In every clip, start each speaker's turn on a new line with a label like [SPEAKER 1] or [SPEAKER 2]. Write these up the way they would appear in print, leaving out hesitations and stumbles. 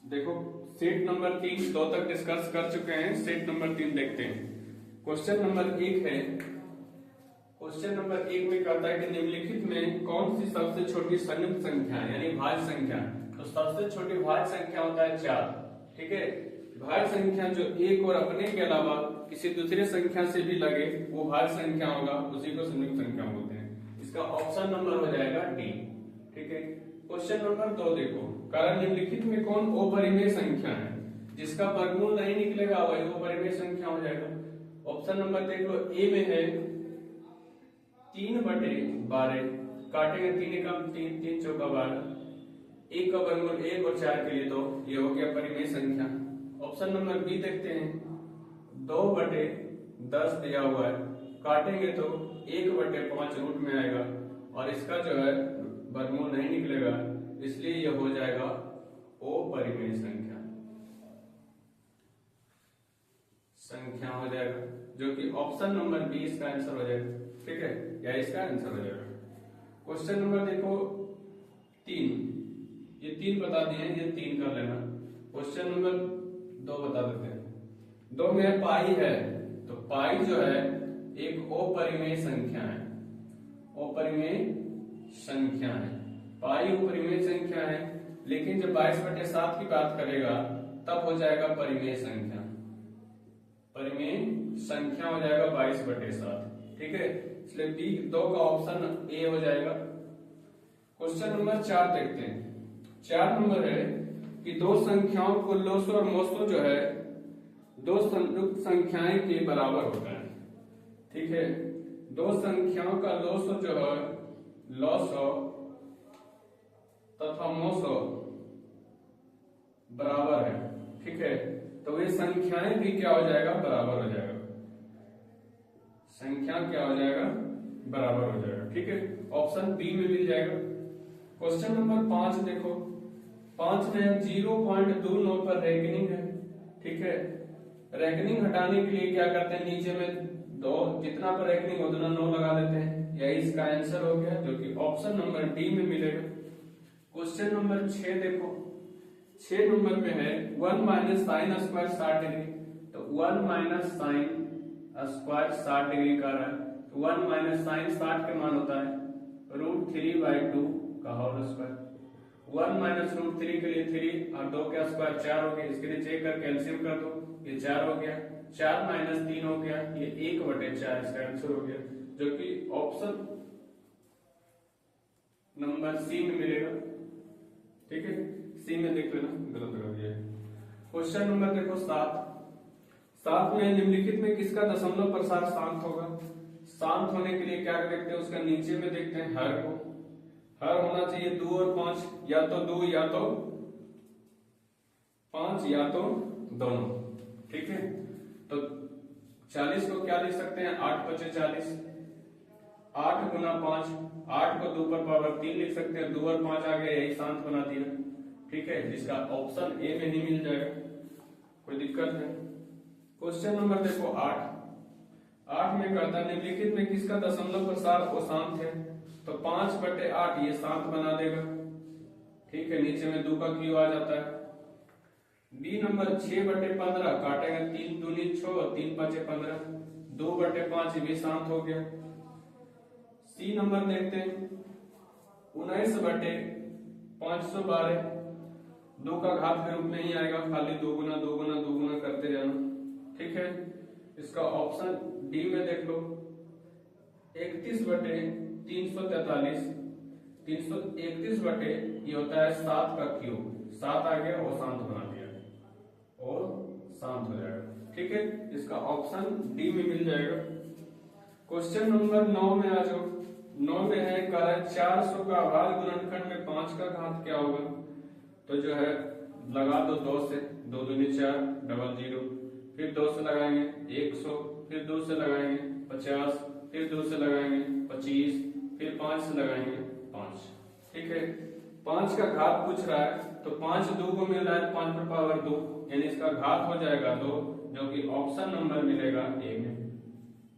[SPEAKER 1] देखो set number 3 दो तक डिस्कस कर चुके हैं, सेट नंबर 3 देखते हैं। क्वेश्चन नंबर 1 है। क्वेश्चन नंबर 1 में कहता है कि निम्नलिखित में कौन सी सबसे छोटी संयुक्त संख्या है, यानी भाज्य संख्या। तो सबसे छोटी भाज्य संख्या होता है 4। ठीक है, भाज्य संख्या जो एक और अपने के अलावा किसी दूसरे संख्या से भी लगे वो भाज्य संख्या होगा, उसी को संयुक्त संख्या बोलते हैं। इसका ऑप्शन नंबर हो जाएगा डी। ठीक है, क्वेश्चन नंबर 2 देखो, कारण निम्नलिखित में कौन अपरिमेय संख्या है, जिसका वर्गमूल नहीं निकलेगा वही अपरिमेय संख्या हो जाएगा। ऑप्शन नंबर देख लो, ए में है 3/12, काटेंगे 3 का 3, 3 चौका 12, 1 का वर्गमूल 1 और 4 के लिए तो ये हो गया परिमेय संख्या। ऑप्शन नंबर बी देखते हैं, 2/10 दिया हुआ है, काटेंगे तो 1/5 रूट में आएगा और इसका जो है वर्गमूल नहीं निकलेगा, इसलिए यह हो जाएगा अपरिमेय संख्या हो जाएगा, जो कि ऑप्शन नंबर बी इसका आंसर हो जाएगा। ठीक है, या इसका आंसर हो जाएगा। क्वेश्चन नंबर देखो 3, ये 3 बता दिए, ये 3 कर लेना। क्वेश्चन नंबर 2 बता देते हैं। 2 में पाई है, तो पाई जो है एक अपरिमेय संख्या है, अपरिमेय संख्या है, पाई अपरिमेय संख्या है। लेकिन जब 22/7 की बात करेगा तब हो जाएगा परिमेय संख्या, परिमेय संख्या हो जाएगा 22/7। ठीक है, इसलिए बी 2 का ऑप्शन ए हो जाएगा। क्वेश्चन नंबर 4 देखते हैं। 4 नंबर है कि दो संख्याओं को लॉसो और मोसो जो है दो संयुक्त संख्याएं के बराबर होता है। ठीक है, दो संख्याओं का लॉसो जो है लॉसो तथा मोसो बराबर है। ठीक है, तो वे संख्याएं भी क्या हो जाएगा, बराबर हो जाएगा, संख्या क्या हो जाएगा, बराबर हो जाएगा। ठीक है, ऑप्शन बी में मिल जाएगा। क्वेश्चन नंबर 5 देखो, 5 में 0.29 पर रेकनिंग है। ठीक है, रेकनिंग हटाने के लिए क्या करते हैं, नीचे में 2 जितना पर रेकनिंग उतना 9 लगा देते हैं, यही इसका आंसर हो गया, जो कि ऑप्शन नंबर डी में मिलेगा। क्वेश्चन नंबर 6 देखो, 6 नंबर में है 1 माइनस साइन स्क्वायर 60 डिग्री। तो 1 माइनस साइन स्क्वायर 60 डिग्री का रहा है, तो 1 माइनस साइन 60 के मान होता है √3/2 का होल स्क्वायर। 1 माइनस √3 के लिए 3 और 2 का स्क्वायर 4 हो गया, इसके लिए चेक कर कैल्सियम कर दो, ये 4 हो गया, 4 माइनस 3 हो गया, ये 1/4 इसका आंसर हो गया, जो कि ऑप्शन नंबर सी में मिलेगा। ठीक है, सी में देख लेना, गलत कर दिया। क्वेश्चन नंबर देखो 7 में निम्नलिखित में किसका दशमलव प्रसार शांत होगा। शांत होने के लिए क्या देखते हैं, उसका नीचे में देखते हैं हर को, हर होना चाहिए 2 और 5, या तो 2 या तो 5 या तो दोनों। ठीक है, तो 40 को क्या लिख सकते हैं, 8×5 = 40, 8 गुना 5, 8 को 2 पर पावर 3 लिख सकते हैं, 2 और 5 आ गया, यही शांत बना दिया। ठीक है, जिसका ऑप्शन ए में ही मिल जाएगा, कोई दिक्कत है। क्वेश्चन नंबर देखो 8 में कहता है निम्नलिखित में किसका दशमलव प्रसार अशांत है। तो 5/8 ये शांत बना देगा। ठीक है, नीचे में 2 का क्यू आ जाता है। बी नंबर 6/15, काटेंगे 3 दूनी 6, 3×5 = 15, 2/5 भी शांत हो गया। सी नंबर देखते हैं 19/512, 2 का घात के रूप में ही आएगा, खाली 2 गुना 2 गुना 2 गुना करते जाना। ठीक है, इसका ऑप्शन डी में देख लो, 31/343, 331 ये होता है 7 का क्यूब, 7 आ गया और शांत बना दिया और शांत हो जाएगा। ठीक है, इसका ऑप्शन डी में मिल जाएगा। क्वेश्चन नंबर 9 में आ जाओ। 9 में है कारण 400 का अभाज्य गुणनखंड में 5 का घात क्या होगा। तो जो है लगा दो 2 से, 2 दूनी 4, डबल 0, फिर 2 से लगाएंगे 100, फिर 2 से लगाएंगे 50, फिर 2 से लगाएंगे 25, फिर 5 से लगाएंगे 5। ठीक है, 5 का घात पूछ रहा है, तो 5 2 को मिल रहा है 5/2, यानी इसका घात हो जाएगा 2, जो कि ऑप्शन नंबर मिलेगा ए में।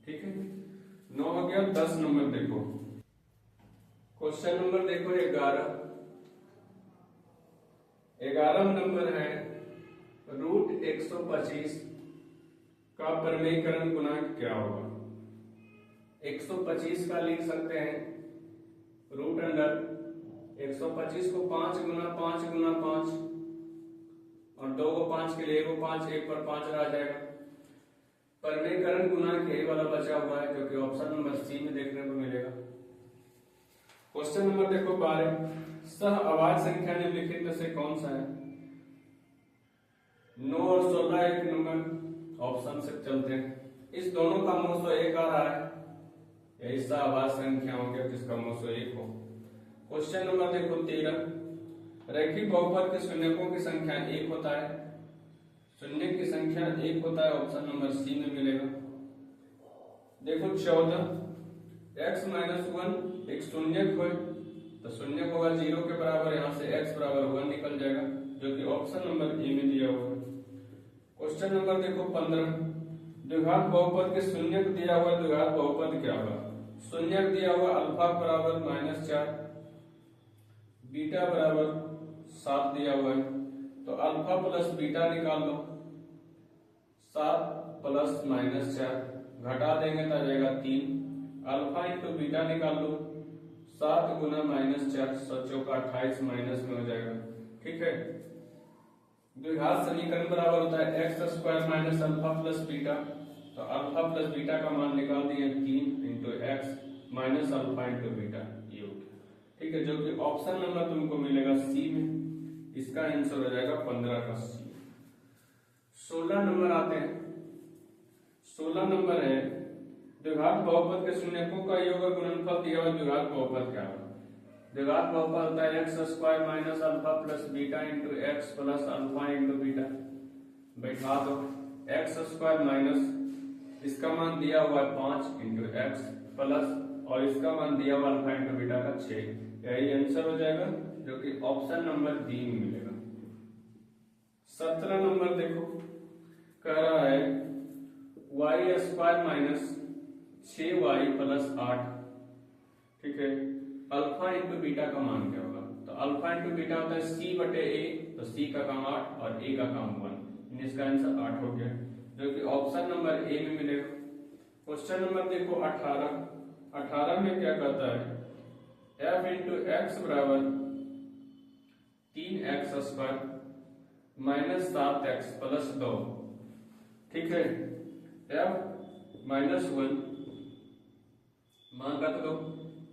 [SPEAKER 1] ठीक है, 9 हो गया। 10 नंबर देखो, क्वेश्चन नंबर देखो 11 11 नंबर है √125 का परिमेयकरण गुणांक क्या होगा। 125 का लिख सकते हैं रूट अंडर 125 को 5 गुना 5 गुना 5 और 2 को 5 के लिए 1 को 5 1 पर 5 रह जाएगा। परिमेयकरण गुणांक यही वाला बचा हुआ है जो कि ऑप्शन नंबर सी में देखने को मिलेगा। क्वेश्चन नंबर देखो 12, सह अभाज्य संख्या निम्नलिखित में से कौन सा है। 9 और 16 एक नंबर ऑप्शन से चलते हैं। इस दोनों का मोल 1 आ रहा है, यही सह अभाज्य संख्या हो गया जिसका मोल 1 हो। क्वेश्चन नंबर देखो 13, रैखिक बहुपद के शून्यकों की संख्या 1 होता है। शून्य की संख्या 1 होता है, ऑप्शन नंबर सी में मिलेगा। देखो 14, x माइनस 1 एक शून्यक हो तो शून्यक होगा 0 के बराबर, यहाँ से x बराबर 1 निकल जाएगा जो कि ऑप्शन नंबर ए में दिया हुआ है। क्वेश्चन नंबर देखो 15, द्विघात बहुपद के शून्यक दिया हुआ द्विघात बहुपद क्या होगा। शून्यक दिया हुआ अल्फा बराबर -4, बीटा बराबर 7 दिया हुआ है, तो अल्फा प्लस बीटा निकाल लो। 7 प्लस -4 घटा देंगे तो आ जाएगा 3, अल्फा इंटू बीटा निकाल लो। 7 गुना -4 7 का 28 माइनस में हो जाएगा। ठीक है, द्विघात समीकरण बराबर होता है x² minus alpha plus beta, तो अल्फा प्लस बीटा का मान निकाल दिए 3 into x minus alpha into beta, ये हो गया। ठीक है, जो कि ऑप्शन नंबर तुमको मिलेगा सी में, इसका आंसर हो जाएगा 15 का सी। 16 नंबर आते हैं। 16 नंबर है द्विघात बहुपद के शून्यकों का योग और गुणनफल दिया हुआ द्विघात बहुपद क्या है। द्विघात बहुपद होता है x² minus alpha plus beta into x plus alpha into beta. बैठा दो, x² माइनस इसका मान दिया हुआ है 5 इंटू एक्स प्लस और इसका मान दिया हुआ अल्फा इंटू बीटा का 6, यही आंसर हो जाएगा जो कि ऑप्शन नंबर डी में मिलेगा। 17 नंबर देखो, कह रहा है y² माइनस 6y प्लस 8। ठीक है, अल्फा इंटू बीटा का मान क्या होगा। तो अल्फा इंटू बीटा होता है c बटे a, तो c का काम 8 और a का काम 1, इसका आंसर 8 हो गया जो कि ऑप्शन नंबर ए में मिलेगा। क्वेश्चन नंबर देखो 18, 18 में क्या कहता है f इंटू एक्स बराबर 3x² माइनस 7x प्लस 2। ठीक है, f माइनस 1 मान रख दो,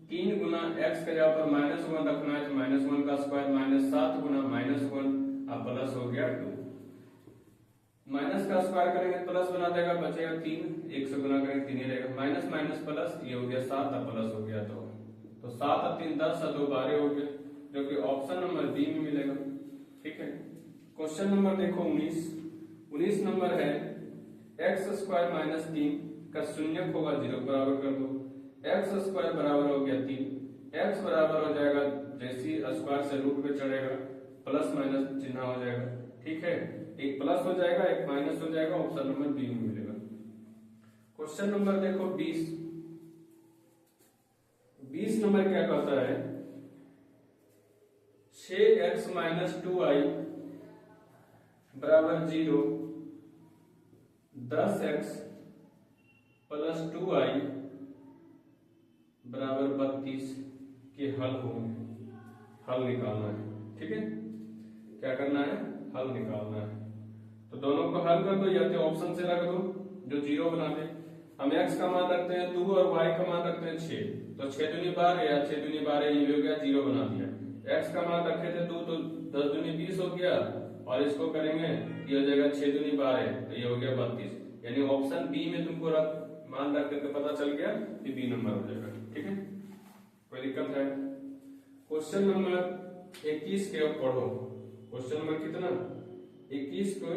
[SPEAKER 1] 3 गुना x के जगह पर -1 रखना है तो -1 का स्क्वायर माइनस 7 गुना -1 अब प्लस हो गया 2। माइनस का स्क्वायर करेंगे प्लस बना देगा, बचेगा 3, 1 से गुना करेंगे 3 ही रहेगा, माइनस माइनस प्लस, ये हो गया 7 अब प्लस हो गया 2, तो 7 और 3 10 और 2 12 हो गया जो कि ऑप्शन नंबर बी में मिलेगा। ठीक है, क्वेश्चन नंबर देखो 19 नंबर है x² माइनस 3 का शून्यक होगा 0 बराबर कर दो। x² बराबर हो गया 3, x बराबर हो जाएगा जैसी स्क्वायर से रूट पे चढ़ेगा प्लस माइनस चिन्ह हो जाएगा। ठीक है, एक प्लस हो जाएगा एक माइनस हो जाएगा, ऑप्शन नंबर बी में मिलेगा। क्वेश्चन नंबर देखो 20 नंबर क्या कहता है 6x माइनस 2y बराबर 0, 10x प्लस 2y बराबर 32 के हल होंगे। हल निकालना है। ठीक है, क्या करना है, हल निकालना है। तो दोनों को हल कर दो या तो ऑप्शन से रख दो जो 0 बना दे। हम x का मान रखते हैं 2 और y का मान रखते हैं 6, तो 6 दूनी 12 या 6 दूनी 12 ये हो गया 0 बना दिया। x का मान रखे थे 2 तो 10 दूनी 20 हो गया और इसको करेंगे ये हो जाएगा 6 दूनी 12 तो ये हो गया 32, यानी ऑप्शन बी में तुमको मान रख करके पता चल गया कि बी नंबर हो जाएगा। ठीक है, कोई दिक्कत है। क्वेश्चन नंबर 21 के अब पढ़ो। क्वेश्चन नंबर कितना 21 को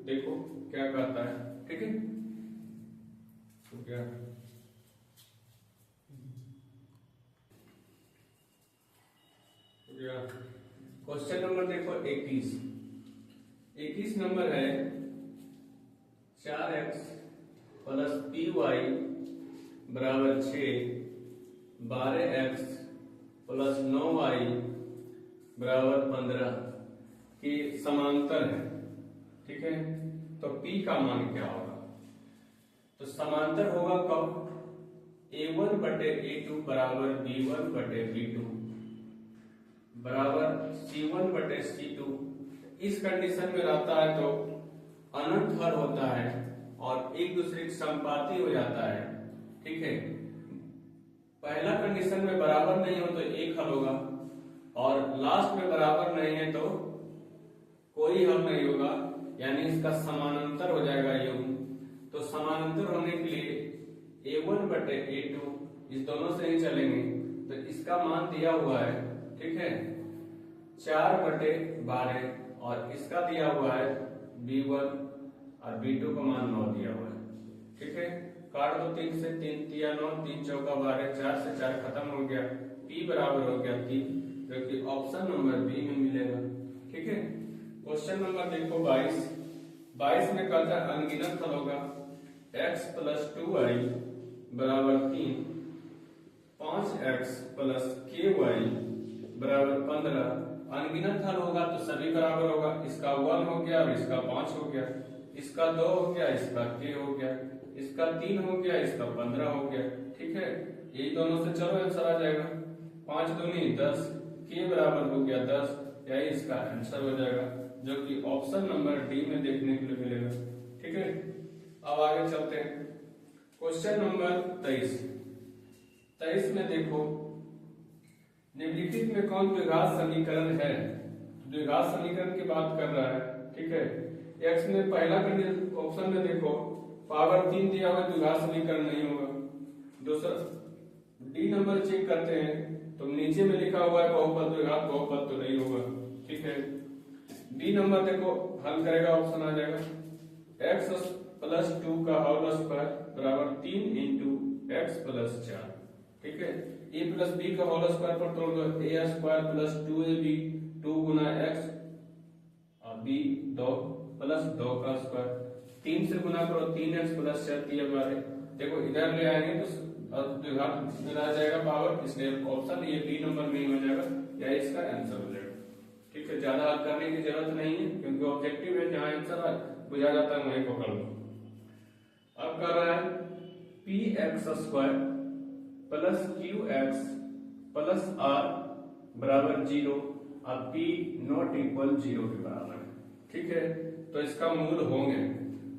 [SPEAKER 1] देखो क्या कहता है। ठीक है, तो क्या क्वेश्चन नंबर देखो 21 नंबर है 4x प्लस py बराबर 6, 12x प्लस 9y बराबर 15 कि समांतर है, ठीक है। तो P का मान क्या होगा? तो समांतर होगा कब? A1 बटे A2 बराबर B1 बटे B2 बराबर C1 बटे C2। इस कंडीशन में रहता है तो अनंत हल होता है और एक दूसरे के समानुपाती हो जाता है, ठीक है। पहला कंडीशन में बराबर नहीं हो तो एक हल होगा और लास्ट में बराबर नहीं है तो कोई हल नहीं होगा, यानी इसका समानांतर हो जाएगा युग्म। तो समानांतर होने के लिए A1 बटे A2 इस दोनों से ही चलेंगे, तो इसका मान दिया हुआ है, ठीक है, 4 बटे 12 और इसका दिया हुआ है B1 और B2 का मान 9 दिया हुआ है, ठीक है। काट दो 3 से 3 तिया 9, 3 चौका 12, 4 से 4 खत्म हो गया, P बराबर हो गया 3, जो कि ऑप्शन नंबर बी में मिलेगा, ठीक है। क्वेश्चन नंबर देखो 22 में कहता है अनगिनत हल होगा x प्लस 2y बराबर 3, 5x प्लस ky बराबर 15। अनगिनत हल होगा तो सभी बराबर होगा, इसका 1 हो गया और इसका 5 हो गया, इसका 2 हो गया, इसका k हो गया, इसका 3 हो गया, इसका 15 हो गया, ठीक है। यही दोनों से चलो आंसर आ जाएगा, 5 दूनी 10, k बराबर हो गया 10, यही इसका आंसर हो जाएगा, जो कि ऑप्शन नंबर डी में देखने के लिए मिलेगा, ठीक है। अब आगे चलते हैं क्वेश्चन नंबर 23 में देखो निम्नलिखित में कौन द्विघात समीकरण है? द्विघात समीकरण की बात कर रहा है, ठीक है। x में पहला ऑप्शन में देखो पावर 3 दिया हुआ, द्विघात समीकरण नहीं होगा। दूसरा डी नंबर चेक करते हैं तो नीचे में लिखा हुआ है बहुपद, द्विघात बहुपद तो नहीं होगा, ठीक है। डी नंबर देखो हल करेगा, ऑप्शन आ जाएगा x प्लस 2 का होल स्क्वायर बराबर 3 इंटू एक्स प्लस 4, ठीक है। a प्लस बी का होल स्क्वायर पर तोड़ दो, a square plus 2ab 2 Guna x और b 2 प्लस 2 का स्क्वायर, 3 से गुना करो 3x प्लस 4 3 12। देखो इधर ले आएंगे तो द्विघात में आ जाएगा पावर, इसलिए ऑप्शन ये बी नंबर में ही हो जाएगा, या इसका आंसर हो जाएगा, ठीक है। ज्यादा हल करने की जरूरत नहीं है क्योंकि ऑब्जेक्टिव है, जहां आंसर बुझा जाता है वहीं पकड़ लो। अब कर रहा है px square plus qx plus r बराबर 0 और p नॉट इक्वल 0 के बराबर है, ठीक है। तो इसका मूल होंगे,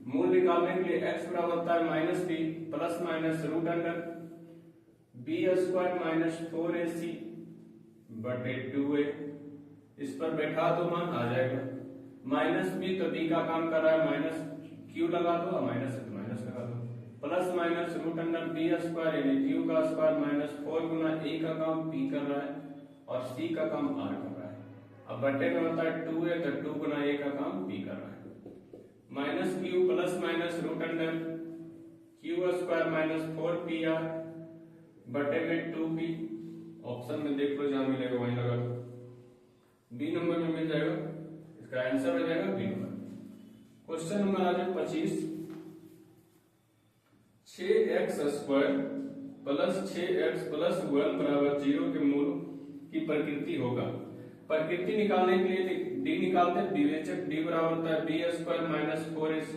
[SPEAKER 1] मूल निकालने के लिए x बराबर होता है minus b plus minus root under b square minus 4ac बटे 2a, इस पर बैठा दो मान आ जाएगा, माइनस बी तो बी का काम कर रहा है, माइनस क्यू लगा दो और माइनस है तो माइनस लगा दो, plus minus root under b square यानी क्यू का स्क्वायर माइनस 4 गुना ए का काम पी कर रहा है और सी का काम आर कर रहा है। अब बटे में होता है 2a तो 2 गुना ए का काम पी कर रहा है, minus q plus minus root under q square minus 4 pr बटे में 2p। ऑप्शन में देख लो जहां मिलेगा वहीं लगा दो, बी नंबर में मिल जाएगा, इसका आंसर हो जाएगा बी नंबर। क्वेश्चन नंबर आ जाए 25, 6x square plus 6x plus 1 बराबर 0 के मूल की प्रकृति होगा। प्रकृति निकालने के लिए डी निकालते हैं, विवेचक डी बराबर होता है बी स्क्वायर माइनस 4ac,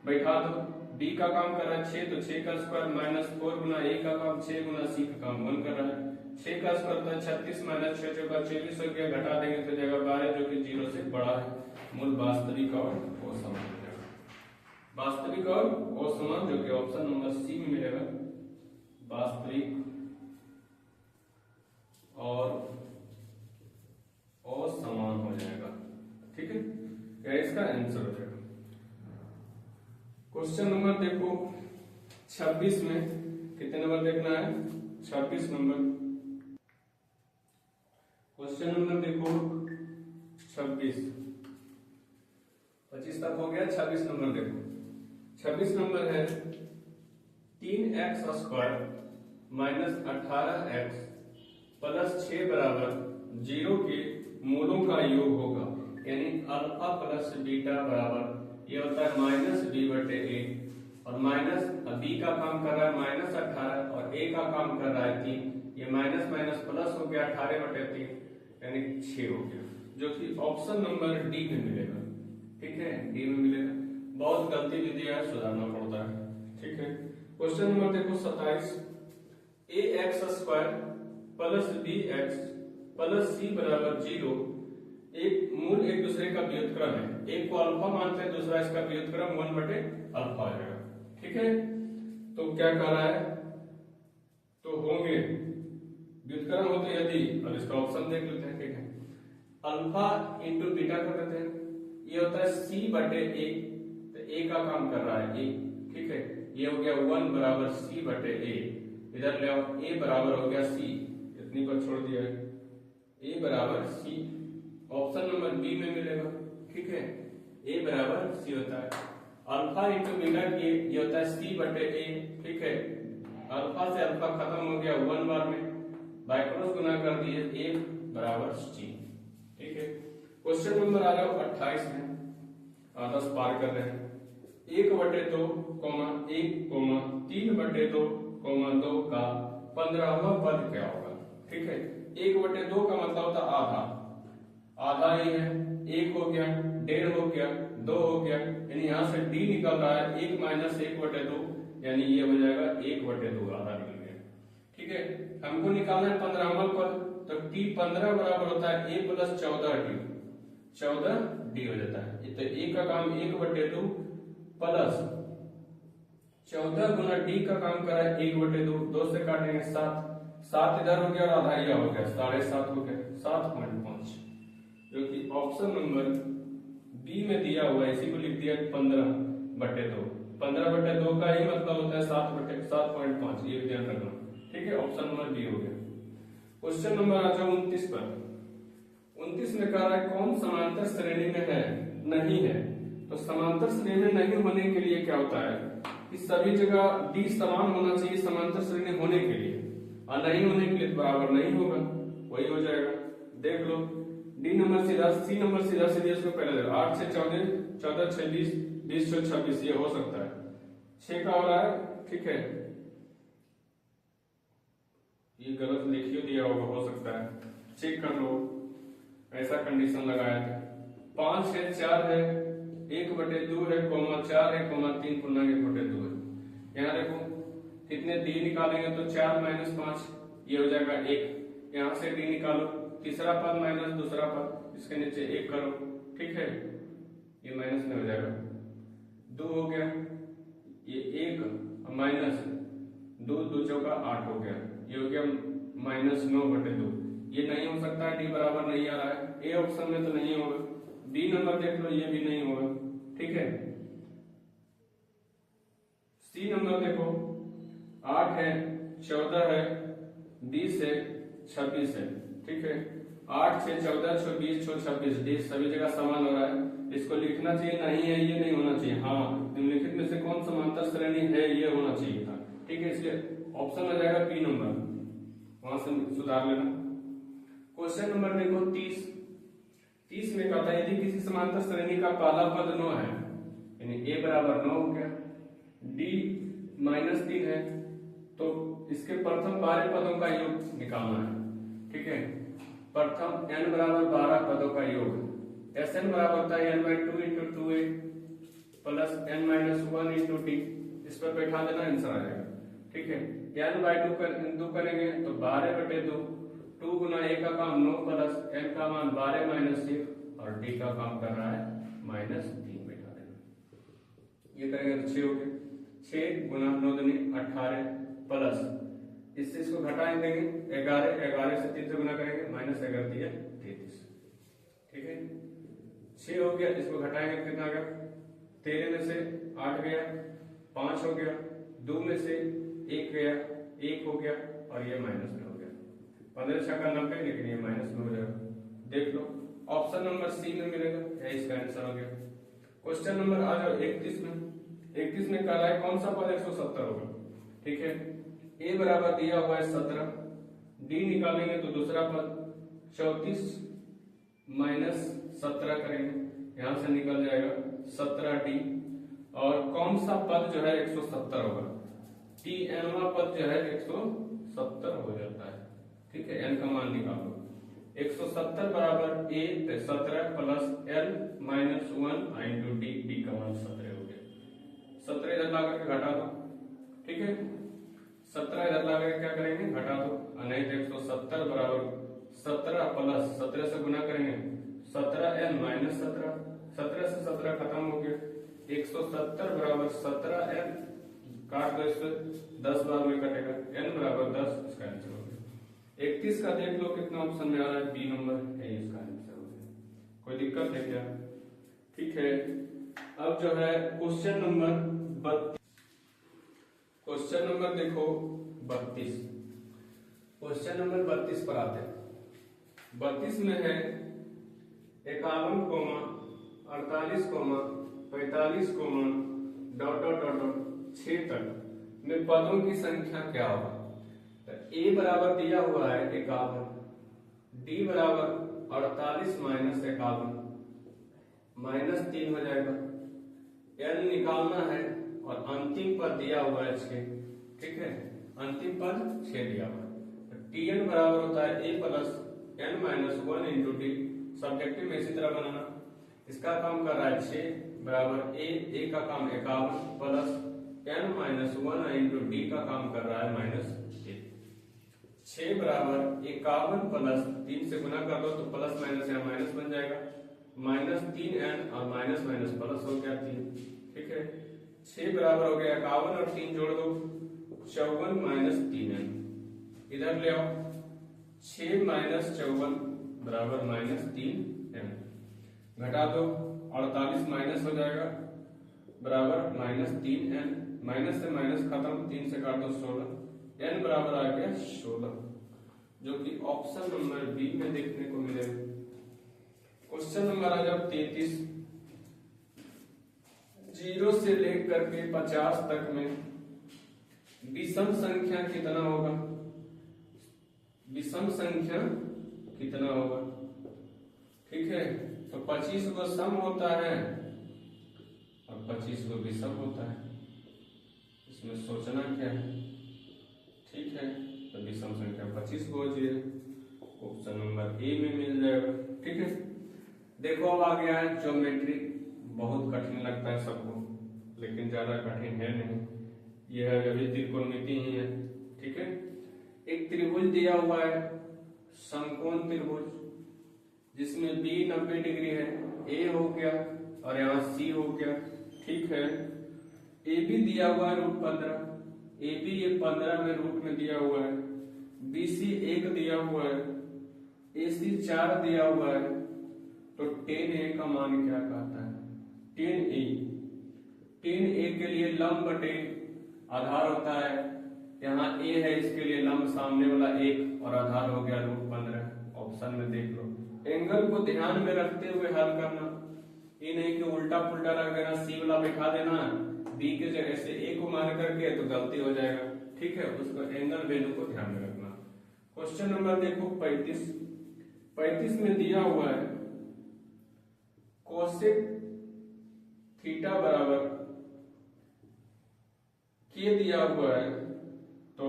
[SPEAKER 1] बैठा दो, b का काम कर रहा है 6 तो 6 का स्क्वायर माइनस 4 गुना a का काम 6 गुना c का काम 1 कर रहा है, 6 का स्क्वायर होता है 36 माइनस 6 चौका 24 हो गया, घटा देंगे तो जगह 12 जो कि 0 से बड़ा है, मूल वास्तविक और असमान हो जाएगा, वास्तविक और असमान जो कि ऑप्शन नंबर सी में मिलेगा, वास्तविक और असमान हो जाएगा, ठीक है, क्या इसका आंसर हो जाएगा। क्वेश्चन नंबर देखो 26 में कितने नंबर देखना है, 26 नंबर। क्वेश्चन नंबर देखो 26, 25 तक हो गया, 26 नंबर देखो, 26 नंबर है 3x square minus 18x plus 6 बराबर 0 के मूलों का योग होगा, यानी अल्फा प्लस बीटा बराबर ये होता है माइनस बी बटे ए, और माइनस बी का काम कर रहा है माइनस 18 और ए का काम कर रहा है 3, ये माइनस माइनस प्लस हो गया 18 बटे 3 यानी 6 हो गया, जो कि ऑप्शन नंबर डी में मिलेगा। ठीक है, डी में मिलेगा। बहुत गलती विधि है, सुधारना पड़ता है। ठीक है, क्वेश्चन नंबर देखो 27, ax² plus bx plus c बराबर 0 एक मूल एक दूसरे का व्युत्क्रम है। एक को अल्फा मानते हैं, दूसरा इसका व्युत्क्रम 1/अल्फा हो जाएगा। ठीक है, तो क्या कह रहा है, तो होंगे व्युत्क्रम होते यदि, अब इसका ऑप्शन देख लेते हैं। ठीक है, अल्फा इंटू बीटा कर देते हैं, ये होता है c/a, तो a का काम कर रहा है a। ठीक है, ये हो गया 1 बराबर c/a, इधर ले आओ, a बराबर हो गया c, इतनी पर छोड़ दिया है, a बराबर c, ऑप्शन नंबर बी में मिलेगा। ठीक है, a बराबर c होता है। अल्फा इंटू बीटा ये होता है c/a। ठीक है, अल्फा से अल्फा खत्म हो गया 1 बार में, बाय क्रॉस गुना कर दिए, a बराबर c। ठीक है, क्वेश्चन नंबर आ जाओ 28 में, 10 पार कर रहे हैं। 1/2, 1, 3/2, 2 का 15वां पद क्या होगा। ठीक है, 1/2 का मतलब होता आधा, आधा ही है, 1 हो गया, 1.5 हो गया, 2 हो गया, यानी यहाँ से d निकल रहा है 1 माइनस 1/2, यानी ये हो जाएगा 1/2, आधा निकल गया। ठीक है, हमको निकालना है 15वां पद, तो t 15 बराबर होता है a प्लस 14d, 14d हो जाता है। तो a का काम 1/2 प्लस 14 गुना d का काम करा है 1/2, 2 से काटेंगे 7, 7 इधर हो गया और आधा यह हो गया, 7.5 हो गया, 7.5, जो कि ऑप्शन नंबर बी में दिया हुआ है। इसी को लिख दिया 15/2, 15/2 का ही मतलब होता है 7/7.5, ये भी ध्यान रखना। ठीक है, ऑप्शन नंबर बी हो गया। क्वेश्चन नंबर आ जाओ 29 पर। 29 में कह रहा है कौन समांतर श्रेणी में है, नहीं है। तो समांतर श्रेणी में नहीं होने के लिए क्या होता है कि सभी जगह d समान होना चाहिए समांतर श्रेणी होने के लिए, और नहीं होने के लिए बराबर नहीं होगा, वही हो जाएगा। देख लो, डी नंबर सीधा, सी नंबर सीधा सीधे इसको पहले 8 से 14, 14 6 20, 20 से 26, ये हो सकता है। 6 का हो रहा है। ठीक है, ये गलत लिखियो दिया होगा, हो सकता है, चेक कर लो, ऐसा कंडीशन लगाया था। 5 है, 4 है, 1/2 है, 4 है, 3 पूर्णांक 1/2 है। यहाँ देखो कितने d निकालेंगे तो 4 माइनस 5, ये हो जाएगा 1। यहाँ से d निकालो, तीसरा पद माइनस दूसरा पद, इसके नीचे 1 करो। ठीक है, ये माइनस में हो जाएगा, 2 हो गया, ये 1 माइनस 2, 2 चौका 8 हो गया, ये हो गया -9/2। ये नहीं हो सकता, d बराबर नहीं आ रहा है, ए ऑप्शन में तो नहीं होगा। बी नंबर देख लो, ये भी नहीं होगा। ठीक है, सी नंबर देखो, 8 है, 14 है, 20 है, 26 है। ठीक है, 8 6 14 6 20 6 26, डी सभी जगह समान हो रहा है। इसको लिखना चाहिए, नहीं है ये नहीं होना चाहिए, हाँ निम्नलिखित में से कौन समांतर श्रेणी है, ये होना चाहिए था। ठीक है, इसलिए ऑप्शन आ जाएगा बी नंबर, वहां से सुधार लेना। क्वेश्चन नंबर देखो 30 में कहता है यदि किसी समांतर श्रेणी का पहला पद 9 है, यानी a बराबर 9 हो गया, d -3 है, तो इसके प्रथम 12 पदों का योग निकालना है। ठीक है, प्रथम n बराबर 12 पदों का योग, Sn बराबर होता है n/2 × 2a plus n-1 × d, इस पर बैठा देना, आंसर आ जाएगा। ठीक है, n/2 करेंगे तो 12/2, 2 गुना a का काम 9 प्लस n का मान 12 माइनस 1, और d का काम कर रहा है -3, बैठा देना। ये करेंगे तो 6 हो गया, 6 गुना 9 दूनी 18 प्लस इससे इसको घटा देंगे 11, 11 से 3 से गुना करेंगे -11 दिया 33। ठीक है, 6 हो गया, इसको घटाएंगे कितना आ गया, 13 में से 8 गया, 5 हो गया, 2 में से 1 गया, 1 हो गया, और ये माइनस में हो गया, 15 6 का 90, लेकिन ये माइनस में हो जाएगा। देख लो, ऑप्शन नंबर सी में मिलेगा, यही इसका आंसर हो गया। क्वेश्चन नंबर आ जाओ 31 में। 31 में कह रहा है कौन सा पद 170 होगा। ठीक है, a बराबर दिया हुआ है 17, d निकालेंगे तो दूसरा पद 34 माइनस 17 करेंगे, यहां से निकल जाएगा 17d, और कौन सा पद जो है 170 होगा, tn वाला पद जो है 170 हो जाता है। ठीक है, n का मान निकालो, 170 बराबर ए 17 plus L minus 1 into D, D का मान 17 हो गया। 17 इधर ला करके घटा दो, ठीक है। 17 इधर ला करके क्या करेंगे, घटा दो, नहीं तो 170 बराबर 17 प्लस 17 से गुना करेंगे 17 एल माइनस 17, 17 से 17 खत्म हो गया। 170 बराबर 17 एल, काट दो इससे, 10 बार में कटेगा, एन बराबर 10, इसका आंसर हो गया। 31 का देख लो कितना ऑप्शन में आ रहा है, बी नंबर है इसका आंसर हो गया। कोई दिक्कत है क्या? ठीक है। अब जो है क्वेश्चन नंबर 32, क्वेश्चन नंबर देखो 32, क्वेश्चन नंबर 32 पर आते हैं। 32 में है 51, 48, 45, डॉट डॉट डॉट डॉट 6 तक में पदों की संख्या क्या होगा। तो ए बराबर दिया हुआ है 51, डी बराबर 48 माइनस 51 माइनस 3 हो जाएगा, एन निकालना है और अंतिम पद दिया हुआ है 6, ठीक है, अंतिम पद 6 दिया हुआ है। तो टी एन बराबर होता है A plus N minus 1 into D, subjective में इसी तरह बनाना। इसका काम कर रहा है 6 बराबर ए का काम 51 plus N minus 1 into d का काम कर रहा है माइनस 1। 6 बराबर 51 प्लस 3 से गुना कर दो तो प्लस माइनस या माइनस बन जाएगा, माइनस 3n और माइनस माइनस प्लस हो गया 3, ठीक है। 6 बराबर हो गया 51 और 3 जोड़ दो 54 माइनस 3n, इधर ले आओ 6 माइनस 54 बराबर माइनस 3n, घटा दो 48 माइनस हो जाएगा बराबर माइनस 3n, माइनस से माइनस खत्म, 3 से काट दो 16, n बराबर आ गया 16, जो कि ऑप्शन नंबर बी में देखने को मिलेगा। क्वेश्चन नंबर आ जाओ 33, 0 से लेकर के 50 तक में विषम संख्या कितना होगा, विषम संख्या कितना होगा, ठीक है। तो 25 को सम होता है और 25 को विषम होता है, इसमें सोचना क्या है, ठीक है। तो विषम संख्या 25 को हो जाए, ऑप्शन नंबर ए में मिल जाएगा, ठीक है। देखो अब आ गया है ज्योमेट्री, बहुत कठिन लगता है सबको लेकिन ज्यादा कठिन है नहीं, यह अभी त्रिकोणमिति ही है, ठीक है। एक त्रिभुज दिया हुआ है, समकोण त्रिभुज, जिसमें बी 90 डिग्री है, ए हो गया और यहाँ सी हो गया, ठीक है। ए बी दिया हुआ है √15, ए बी ये 15 में रूट में दिया हुआ है, बी सी 1 दिया हुआ है, ए सी 4 दिया हुआ है, तो 10a का मान क्या कहता है, 10a, 10a के लिए लंब बटे आधार होता है, यहाँ a है इसके लिए लंब सामने वाला 1 और आधार हो गया √15, ऑप्शन में देख लो। एंगल को ध्यान में रखते हुए हल करना, ये नहीं कि उल्टा पुल्टा रख देना, सी वाला बैठा देना बी के जगह से ए को मान करके, तो गलती हो जाएगा, ठीक है। उसको एंगल वैल्यू को ध्यान में रखना। क्वेश्चन नंबर देखो 35, 35 में दिया हुआ है कोसेक थीटा बराबर के दिया हुआ है, तो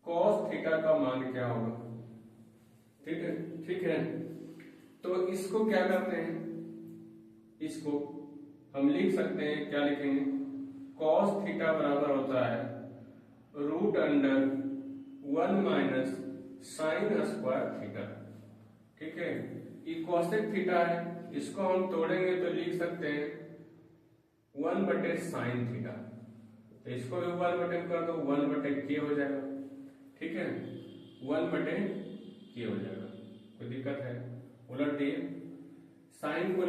[SPEAKER 1] कॉस थीटा का मान क्या होगा, ठीक है, ठीक है। तो इसको क्या करते हैं, इसको हम लिख सकते हैं, क्या लिखेंगे, कॉस थीटा बराबर होता है √1 माइनस साइन स्क्वायर थीटा, ठीक है। ये कोसेक थीटा है, इसको हम तोड़ेंगे तो लिख सकते हैं 1 बटे साइन थीटा, तो इसको भी 1 बटे कर दो, 1 बटे के हो जाएगा, ठीक है, 1 बटे के हो जाएगा, कोई दिक्कत है, उलट दिए। साइन को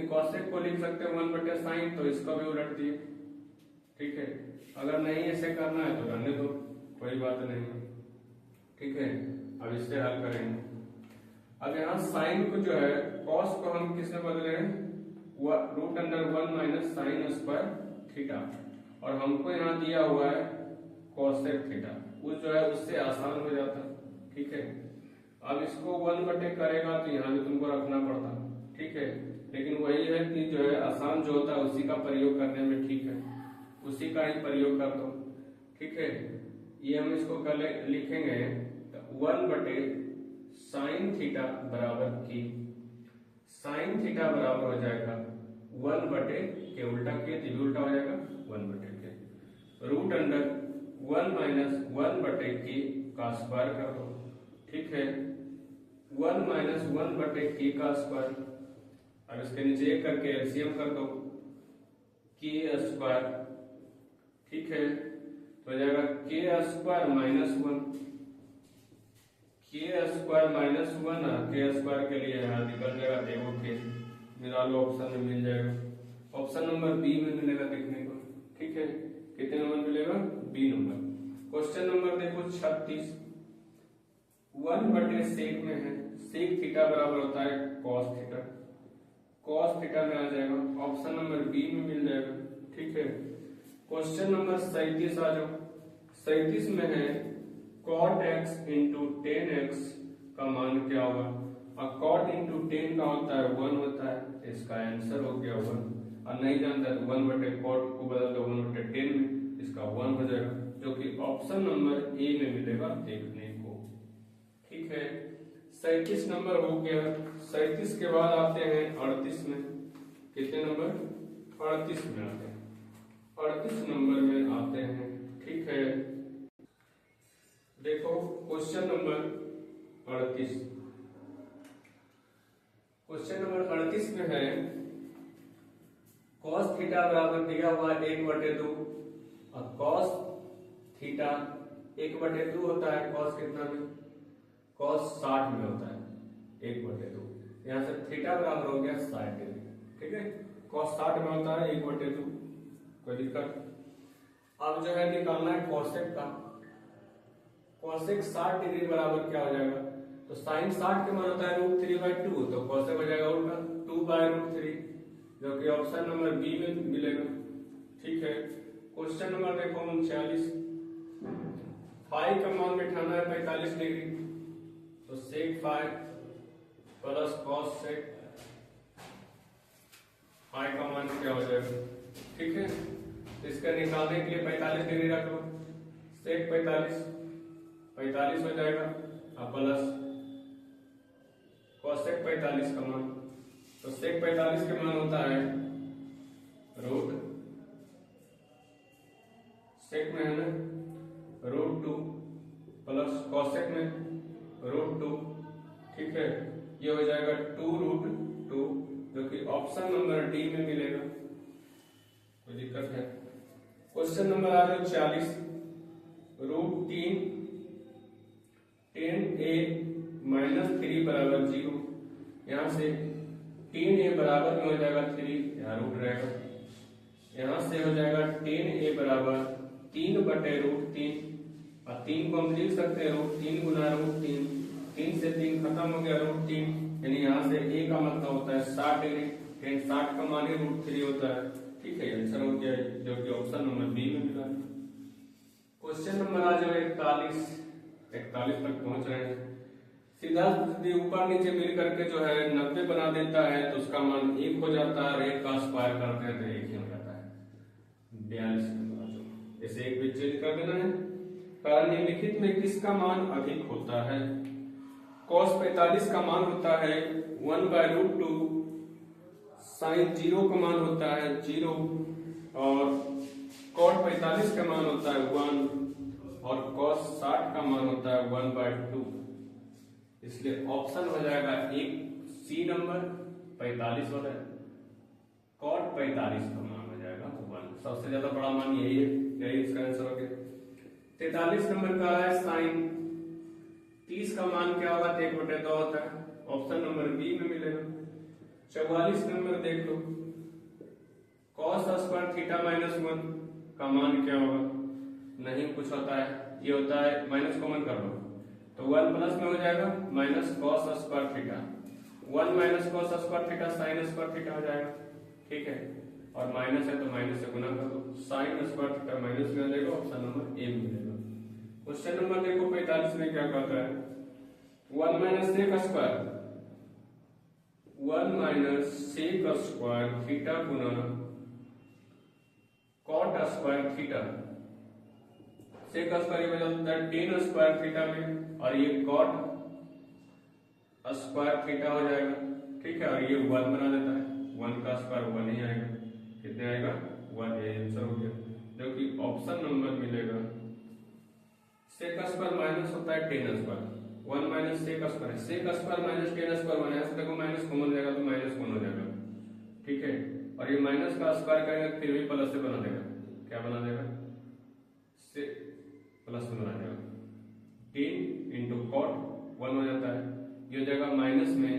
[SPEAKER 1] कोसेक को लिख सकते हैं 1 बटे साइन, तो इसको भी उलट दिए, ठीक है। अगर नहीं ऐसे करना है तो रहने दो, कोई बात नहीं, ठीक है। अब इससे हल करेंगे। अब यहाँ साइन को जो है, कॉस को हम किसमें बदले हैं, √1 माइनस साइन स्क्वायर थीटा, और हमको यहाँ दिया हुआ है कोसेक थीटा, उस जो है उससे आसान हो जाता, ठीक है। अब इसको 1 बटे करेगा तो यहाँ भी तुमको रखना पड़ता, ठीक है, लेकिन वही है कि जो है आसान जो होता है उसी का प्रयोग करने में, ठीक है, उसी का ही प्रयोग कर दो, ठीक है। ये हम इसको कर लिखेंगे 1 बटे साइन थीटा बराबर के, साइन थीटा बराबर हो जाएगा 1/के, उल्टा के तो भी उल्टा हो जाएगा 1/के, रूट अंडर 1 माइनस 1/के का स्क्वायर कर दो, ठीक है, 1 माइनस 1/के का स्क्वायर, अब इसके नीचे एक करके एलसीएम कर दो, के स्क्वायर, ठीक है, तो हो जाएगा के स्क्वायर माइनस 1, के स्क्वायर माइनस 1, के स्क्वायर के लिए यहाँ निकल जाएगा देखो के, मेरा ऑप्शन में मिल जाएगा, ऑप्शन नंबर बी में मिलेगा देखने को, ठीक है, कितने नंबर मिलेगा, बी नंबर। क्वेश्चन नंबर देखो 36, 1/सेक में है, सेक थीटा बराबर होता है कॉस थीटा, कॉस थीटा में आ जाएगा, ऑप्शन नंबर बी में मिल जाएगा, ठीक है। क्वेश्चन नंबर 37 आ जाओ, 37 में है cot x इंटू 10x का मान क्या होगा, और cot इंटू 10 का होता है 1 होता है, इसका आंसर हो गया 1, और नहीं जानता तो 1/cot को बदल दो 1/10 में, इसका 1 हो जाएगा, जो कि ऑप्शन नंबर ए में मिलेगा देखने को, ठीक है। 37 नंबर हो गया, 37 के बाद आते हैं 38 में, कितने नंबर, 38 में आते हैं, 38 नंबर में आते हैं, ठीक है। देखो क्वेश्चन नंबर 38, क्वेश्चन नंबर 38 में है cos थीटा बराबर दिया हुआ 1/2, और cos थीटा 1/2 होता है, cos कितना में, cos 60 में होता है 1/2, यहाँ से थीटा बराबर हो गया 60 डिग्री, ठीक है, cos 60 में होता है 1/2, कोई दिक्कत। अब जो है निकालना है cosec का, cosec 60 डिग्री बराबर क्या हो जाएगा, तो sin 60 के मान होता है √3/2, तो cosec हो जाएगा उल्टा 2/√3, जो कि ऑप्शन नंबर बी में मिलेगा, ठीक है। क्वेश्चन नंबर देखो 39, फाई का मान बिठाना है 45 डिग्री, तो sec phi plus cos sec phi का मान क्या हो जाएगा, ठीक है, इसका निकालने के लिए 45 डिग्री रख लो, sec 45 हो जाएगा, अब प्लस cosec 45 का मान, तो sec 45 के मान होता है रूट, sec में है ना √2 प्लस cosec में √2, ठीक है, ये हो जाएगा 2√2, जो कि ऑप्शन नंबर डी में मिलेगा, कोई दिक्कत है। क्वेश्चन नंबर आ गया 40, √3 10a माइनस 3 बराबर 0, यहाँ से 10a बराबर में हो जाएगा 3, यहाँ रूट रहेगा, यहाँ से हो जाएगा 10a बराबर 3/√3, और 3 को हम लिख सकते हैं √3 गुना √3, 3 से 3 खत्म हो गया √3, यानी यहाँ से a का मतलब होता है 60 डिग्री, 60 का मान ही √3 होता है, ठीक है, आंसर हो गया, जो कि ऑप्शन नंबर बी में मिला। क्वेश्चन नंबर आ जाओ 41 तक पहुंच रहे हैं, सीधा ऊपर नीचे मिल करके जो है 90 बना देता है, तो उसका मान 1 हो जाता है, और 1 का स्क्वायर करते हैं तो 1 ही हो जाता है, 42 नंबर आ जाओ, इसे एक भी चेंज कर देना है। कारण निम्नलिखित में किसका मान अधिक होता है, cos 45 का मान होता है 1/√2, sin 0 का मान होता है 0, और cot 45 का मान होता है 1, और cos 60 का मान होता है 1/2, इसलिए ऑप्शन हो जाएगा एक सी नंबर 45 हो रहा है, cot 45 का मान हो जाएगा 1, सबसे ज्यादा बड़ा मान यही है, यही इसका आंसर हो गया। 43 नंबर का है sin 30 का मान क्या होगा, 1/2 होता है, ऑप्शन नंबर बी में मिलेगा। 44 नंबर देख लो, cos स्क्वायर थीटा माइनस 1 का मान क्या होगा, नहीं कुछ होता है, ये होता है माइनस कॉमन कर लो, तो 1 प्लस में हो जाएगा minus cos square theta, 1 minus cos square theta sin square theta हो जाएगा, ठीक है, और माइनस है तो माइनस से गुना कर दो, sin स्क्वायर थीटा माइनस में आ जाएगा, ऑप्शन नंबर ए में मिलेगा। क्वेश्चन नंबर देखो 45 में क्या कहता है, 1 minus sec square, 1 minus sec square theta गुना cot square theta, sec square बदलता है tan स्क्वायर थीटा में, और ये cot स्क्वायर थीटा हो जाएगा, ठीक है। और ये 1 बना देता है, 1 का स्क्वायर 1 ही आएगा, कितने आएगा 1, ये आंसर हो गया। जो कि ऑप्शन नंबर मिलेगा सेक स्क्वायर माइनस होता है tan square, 1 minus sec square है, sec square minus tan square बना है, देखो माइनस कॉमन जाएगा तो माइनस 1 हो जाएगा, ठीक है। और ये माइनस का स्क्वायर करेंगे फिर भी प्लस से बना देगा, क्या बना देगा से प्लस में बना देगा, 10 इंटू कॉट 1 हो जाता है, ये हो जाएगा माइनस में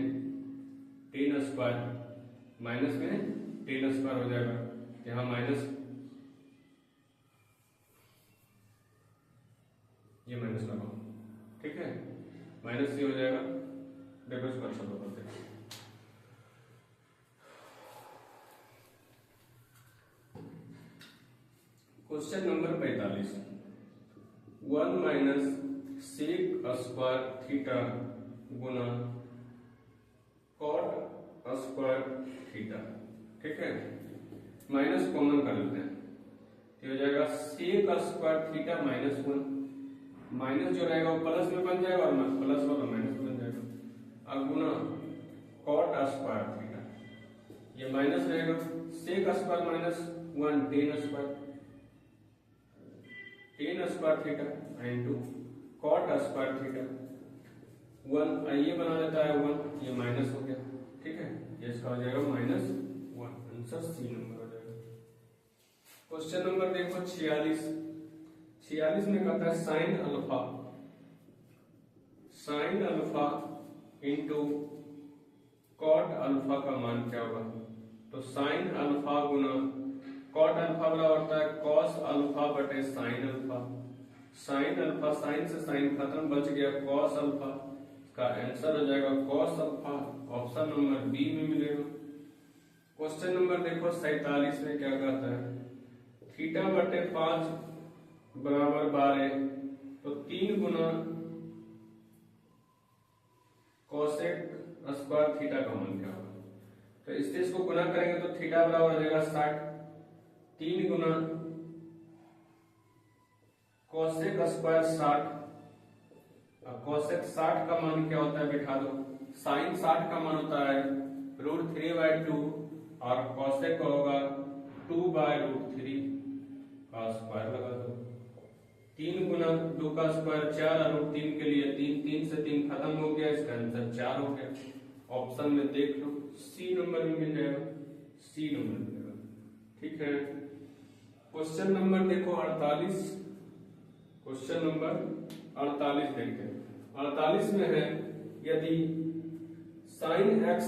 [SPEAKER 1] 10 स्क्वायर, माइनस में 10 स्क्वायर हो जाएगा, यहाँ माइनस ये माइनस लगाओ, ठीक है, माइनस ये हो जाएगा, देखो इसको अच्छा तो करते हैं। Question number 45, 1 minus sec square theta गुना कॉट स्क्वायर थीटा, ठीक है। माइनस कॉमन कर लेते हैं, ये हो जाएगा सेक स्क्वायर थीटा माइनस 1, माइनस जो रहेगा वो प्लस में बन जाएगा और प्लस वाला माइनस बन जाएगा, और गुना कॉट स्क्वायर थीटा, ये माइनस रहेगा, sec square minus 1 10 square, 10 square theta into cot square theta 1, ये बना देता है 1, ये माइनस हो गया, ठीक है, ये इसका हो जाएगा माइनस 1, आंसर सी नंबर हो जाएगा। क्वेश्चन नंबर देखो 46, 46 में कहता है sine alpha into cot alpha का मान क्या होगा, तो साइन अल्फा गुना कॉट अल्फा बराबर होता है कॉस अल्फा बटे sine alpha, sine alpha, sine से साइन खत्म, बच गया कॉस अल्फा, का आंसर हो जाएगा cos alpha, option number b में मिलेगा। क्वेश्चन नंबर देखो 47 में क्या कहता है, थीटा बटे 5 बराबर 12, तो 3 गुना कोसेक स्क्वायर थीटा का मान क्या होगा, तो इसको गुना करेंगे तो थीटा बराबर हो जाएगा 60, 3 गुना कोसेक स्क्वायर 60, अब कोसेक 60 का मान क्या होता है बिठा दो, साइन 60 का मान होता है √3/2 और कोसेक का होगा 2/√3 का स्क्वायर लगा दो, 3 गुना 2 का स्क्वायर 4 और √3 के लिए 3, 3 से 3 खत्म हो गया, इसका आंसर 4 हो गया, ऑप्शन में देख लो सी नंबर में मिल जाएगा, सी नंबर मिलेगा, ठीक है। क्वेश्चन नंबर देखो 48, क्वेश्चन नंबर 48 देखते हैं, 48 में है यदि साइन एक्स,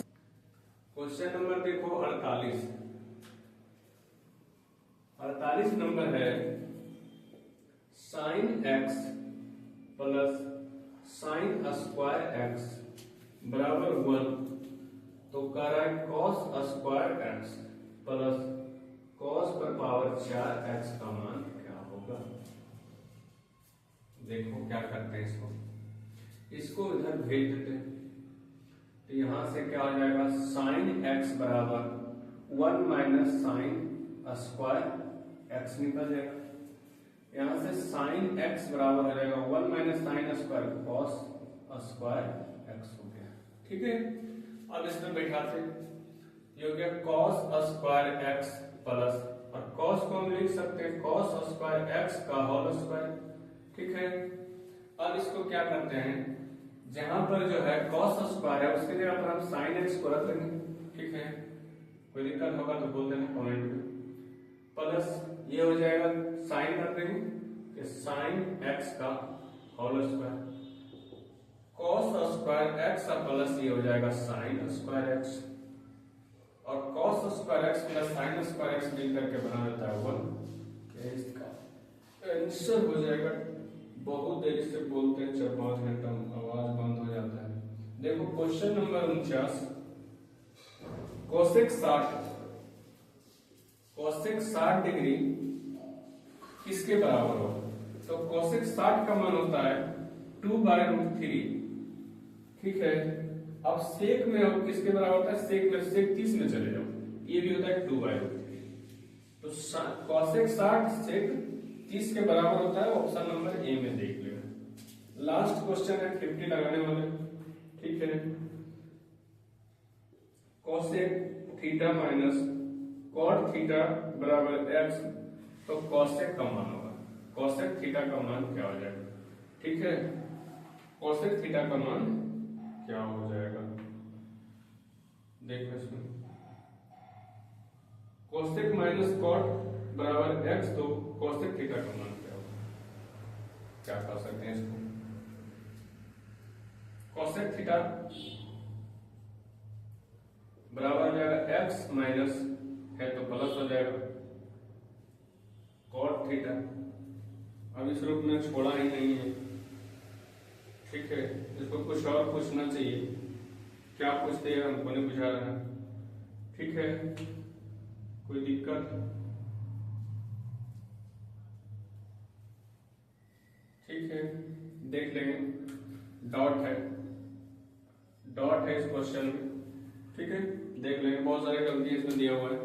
[SPEAKER 1] क्वेश्चन नंबर देखो 48, 48 नंबर है sine x plus sine square x बराबर 1, तो कह रहा है cos square x plus cos पर पावर 4 एक्स का मान क्या होगा। देखो क्या करते हैं, इसको इधर भेज देते हैं, तो यहां से क्या हो जाएगा साइन एक्स बराबर 1 माइनस साइन स्क्वायर एक्स निकल जाएगा, यहां से साइन एक्स बराबर हो जाएगा 1 minus sine square cos square x हो गया, ठीक है। अब इसमें बैठाते ये हो गया कॉस स्क्वायर एक्स प्लस, और कॉस को हम लिख सकते हैं कॉस स्क्वायर एक्स का होल स्क्वायर, ठीक है। अब इसको क्या करते हैं, जहां पर जो है कॉस स्क्वायर है उसके जगह पर हम साइन एक्स को रख देंगे, ठीक है। कोई दिक्कत होगा तो बोल देना कमेंट में, प्लस ये हो जाएगा साइन रख देंगे कि साइन एक्स का whole square, cos square x का प्लस ये हो जाएगा साइन स्क्वायर एक्स, और cos square x plus sine square x मिलकर के बना देता है 1, इसका आंसर हो जाएगा। बहुत देरी से बोलते हैं 4-5 घंटा आवाज बंद हो जाता है। देखो क्वेश्चन नंबर 49, कोसेक 60 डिग्री किसके बराबर हो, तो कोसेक 60 का मान होता है 2/√3, ठीक है। अब सेक में अब किसके बराबर होता है, सेक में सेक 30 में चले जाओ, ये भी होता है 2/√3, तो कोसेक 60 सेक 30 के बराबर होता है, ऑप्शन नंबर ए में देख लेना। लास्ट क्वेश्चन है 50 लगाने वाले, ठीक है। Cosec theta minus cot theta बराबर एक्स, तो कोसेक का मान होगा, कोसेक थीटा का मान क्या हो जाएगा, ठीक है, कोसेक थीटा का मान क्या हो जाएगा, देखो इसमें कोसेक माइनस कॉट बराबर एक्स, तो कोसेक थीटा का मान क्या होगा, क्या कर सकते हैं इसको, कोसेक थीटा बराबर हो जाएगा एक्स माइनस है तो प्लस हो जाएगा कॉट थीटा, अब इस रूप में छोड़ा ही नहीं है, ठीक है, इसको कुछ और पूछना चाहिए, क्या पूछते हैं हमको नहीं बुझा रहा है, ठीक है, कोई दिक्कत, ठीक है, देख लेंगे, डॉट है इस क्वेश्चन में, ठीक है, देख लेंगे, बहुत सारे गलती इसमें दिया हुआ है,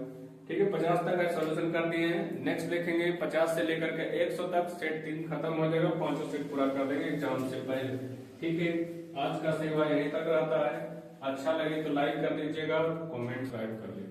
[SPEAKER 1] ठीक है, 50 तक है सॉल्यूशन कर दिए हैं, नेक्स्ट देखेंगे 50 से लेकर के 100 तक, सेट 3 खत्म हो जाएगा, 5 सेट पूरा कर देंगे एग्जाम से पहले, ठीक है, आज का सेवा यहीं तक रहता है, अच्छा लगे तो लाइक कर दीजिएगा, कमेंट कर दीजिएगा।